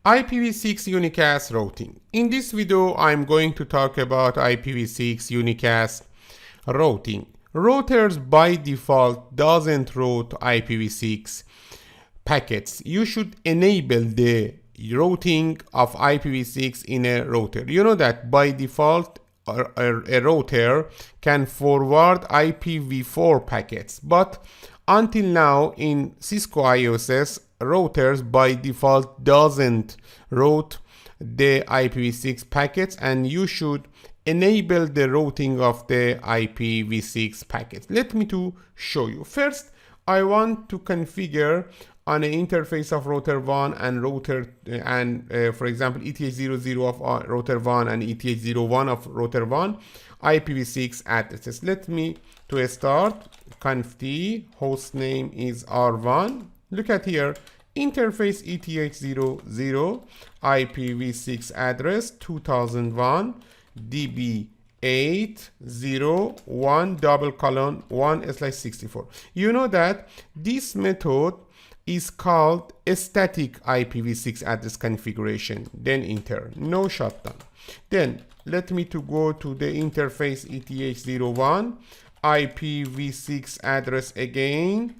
IPv6 unicast routing. In this video, I'm going to talk about IPv6 unicast routing. Routers by default doesn't route IPv6 packets. You should enable the routing of IPv6 in a router. You know that by default a router can forward IPv4 packets, but until now in Cisco IOSs, routers by default doesn't route the IPv6 packets, and you should enable the routing of the IPv6 packets. Let me to show you. First, I want to configure on an interface of router 1 and router for example ETH00 of router 1 and ETH01 of router 1 IPv6 addresses. Let me to start conf host name is R1. Look at here, interface ETH00 IPv6 address 2001 DB801:1/64. You know that this method is called a static IPv6 address configuration. Then enter, no shutdown. Then let me to go to the interface ETH01 IPv6 address again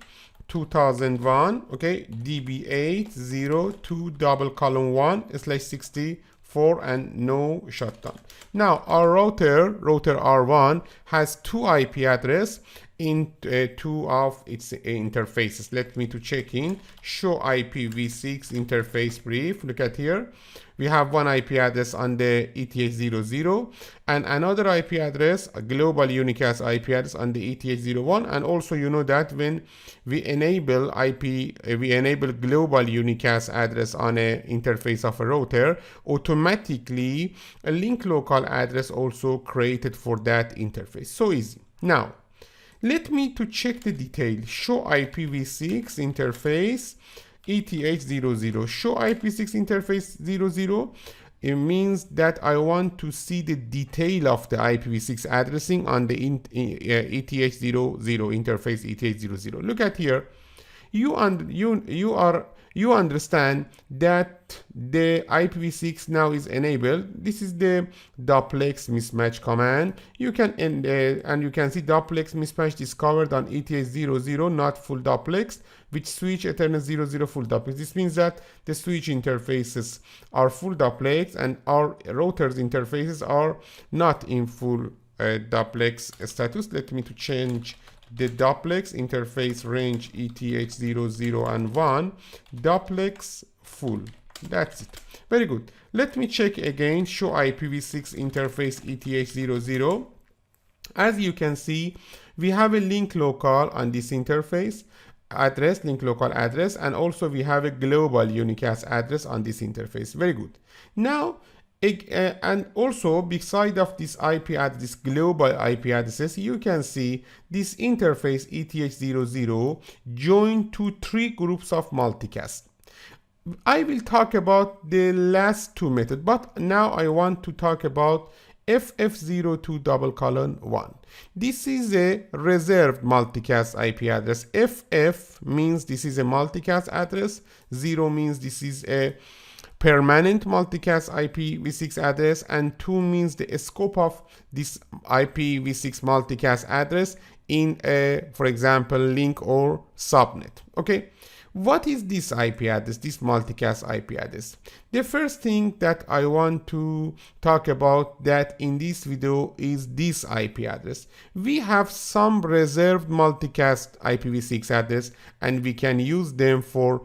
2001, okay, DB802:1/64 and no shutdown. Now our router R1 has two IP address in two of its interfaces. Let me to check in, show IPv6 interface brief. Look at here. We have one IP address on the ETH00 and another IP address, a global unicast IP address on the ETH01. And also you know that when we enable global unicast address on a interface of a router, automatically a link local address also created for that interface. So easy. Now let me to check the detail. Show IPv6 interface ETH00. Show IPv6 interface 00. It means that I want to see the detail of the IPv6 addressing on the ETH00 interface ETH00. Look at here. You understand that the IPv6 now is enabled. This is the duplex mismatch command. You can and you can see duplex mismatch discovered on ETH00 not full duplex, which switch Ethernet 00 full duplex. This means that the switch interfaces are full duplex and our routers interfaces are not in full duplex status. Let me to change the duplex interface range ETH00 and 1 duplex full. That's it. Very good. Let me check again, show IPv6 interface ETH00. As you can see, we have a link local on this interface address, link local address, and also we have a global unicast address on this interface. Very good. Now and also beside of this IP address, this global IP addresses, you can see this interface ETH00 joined to three groups of multicast. I will talk about the last two methods, but now I want to talk about FF02:1. This is a reserved multicast IP address. FF means this is a multicast address. 0 means this is a permanent multicast IPv6 address, and 2 means the scope of this IPv6 multicast address in a, for example, link or subnet. Okay, what is this IP address, this multicast IP address? The first thing that I want to talk about that in this video is this IP address. We have some reserved multicast IPv6 address and we can use them for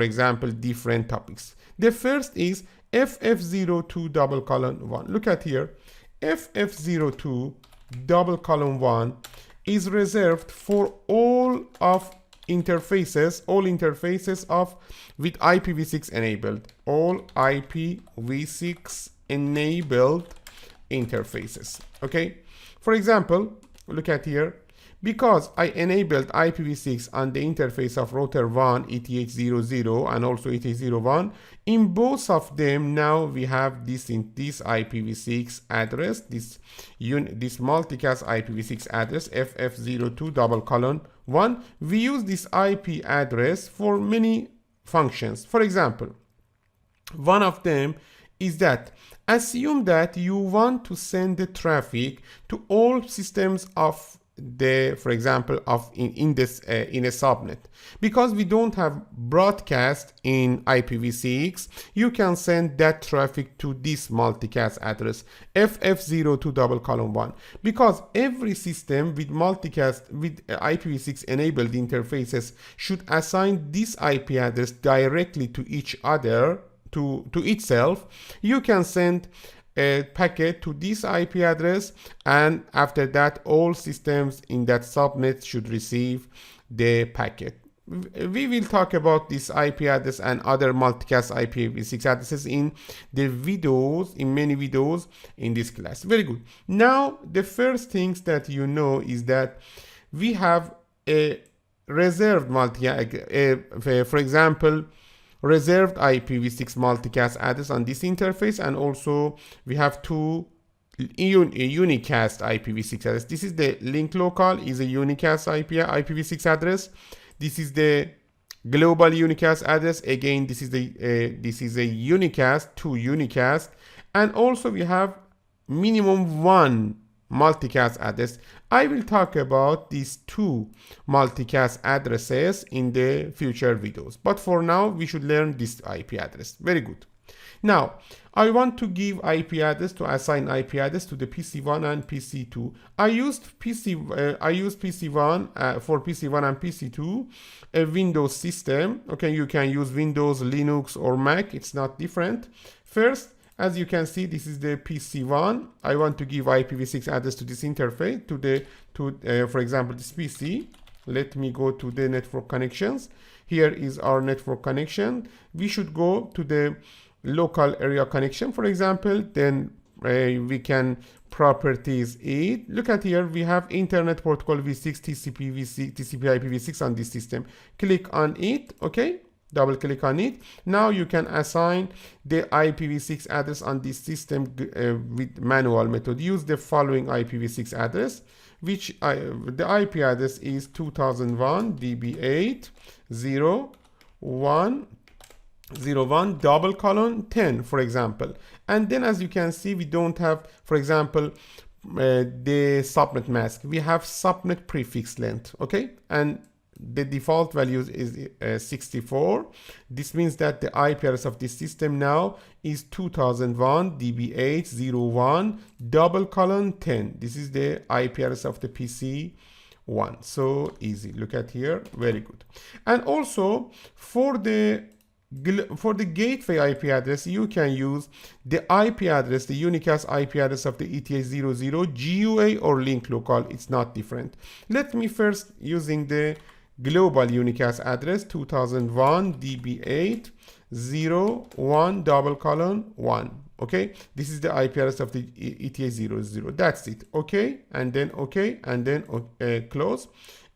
example, different topics. The first is FF02:1. Look at here. FF02:1 is reserved for all interfaces of with IPv6 enabled, all IPv6 enabled interfaces. Okay, for example, look at here. Because I enabled IPv6 on the interface of router 1 ETH00 and also ETH01, in both of them now we have this IPv6 address, this multicast IPv6 address FF02:1. We use this IP address for many functions. For example, One of them is that assume that you want to send the traffic to all systems of the, for example, of in a subnet. Because we don't have broadcast in IPv6, you can send that traffic to this multicast address ff02:1. Because every system with multicast with IPv6 enabled interfaces should assign this IP address directly to each other, to itself. You can send a packet to this IP address, and after that all systems in that subnet should receive the packet. We will talk about this IP address and other multicast IPv6 addresses in the videos, in many videos in this class. Very good. Now the first things that you know is that we have a reserved for example, reserved IPv6 multicast address on this interface, and also we have two unicast IPv6 address. This is the link local, is a unicast IPv6 address. This is the global unicast address. Again, this is a unicast, two unicast, and also we have minimum one multicast address. I will talk about these two multicast addresses in the future videos, but for now we should learn this IP address. Very good. Now I want to give IP address, to assign IP address to the PC1 and PC2. I used PC1 for PC1 and PC2, a Windows system. Okay, you can use Windows, Linux, or Mac. It's not different. First, as you can see, this is the PC1. I want to give IPv6 address to this interface, for example, this PC. Let me go to the network connections. Here is our network connection. We should go to the local area connection, for example. Then we can properties it. Look at here, we have internet protocol v6, TCP IPv6 on this system. Click on it, okay? Double click on it. Now you can assign the IPv6 address on this system with manual method. Use the following IPv6 address, which the IP address is 2001 db8 01:10, for example. And then as you can see, we don't have, for example, the subnet mask. We have subnet prefix length, okay? And the default values is 64. This means that the IP address of this system now is 2001 db8 01:10. This is the IP address of the PC1. So easy. Look at here. Very good. And also for the gateway IP address, you can use the IP address, the unicast IP address of the ETH00 GUA or link local. It's not different. Let me first using the global unicast address 2001 db8 01:1. Okay, this is the IP address of the ETH00. That's it. Okay, and then close.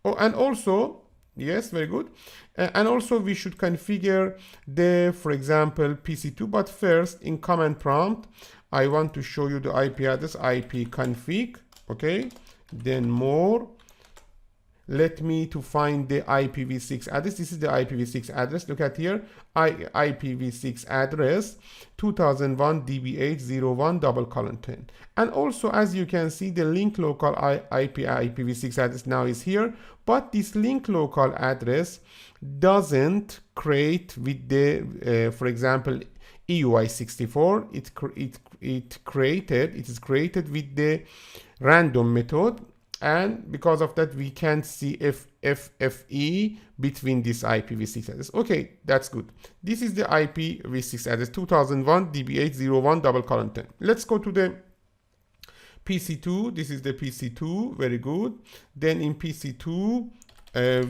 Oh, and also, yes, very good. And also we should configure the, for example, PC2. But first, in command prompt, I want to show you the IP address, ipconfig. Okay, then more. Let me to find the IPv6 address. This is the IPv6 address. Look at here, IPv6 address 2001 db8 01:10. And also, as you can see, the link local IPv6 address now is here, but this link local address doesn't create with the, for example, EUI64. It is created with the random method. And because of that, we can't see FFE between this IPv6 address. Okay, that's good. This is the IPv6 address 2001 db8 01:10. Let's go to the PC2. This is the PC2. Very good. Then in PC2,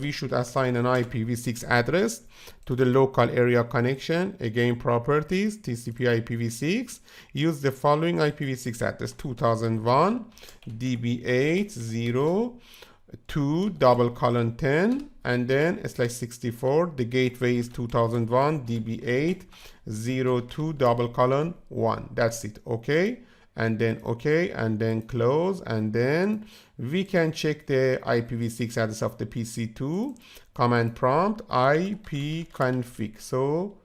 we should assign an IPv6 address to the local area connection. Again, properties, TCP IPv6. Use the following IPv6 address 2001 db8 02:10, and then /64. The gateway is 2001 db8 02:1. That's it. Okay. And then okay, and then close, and then we can check the IPv6 address of the PC2. Command prompt ipconfig. So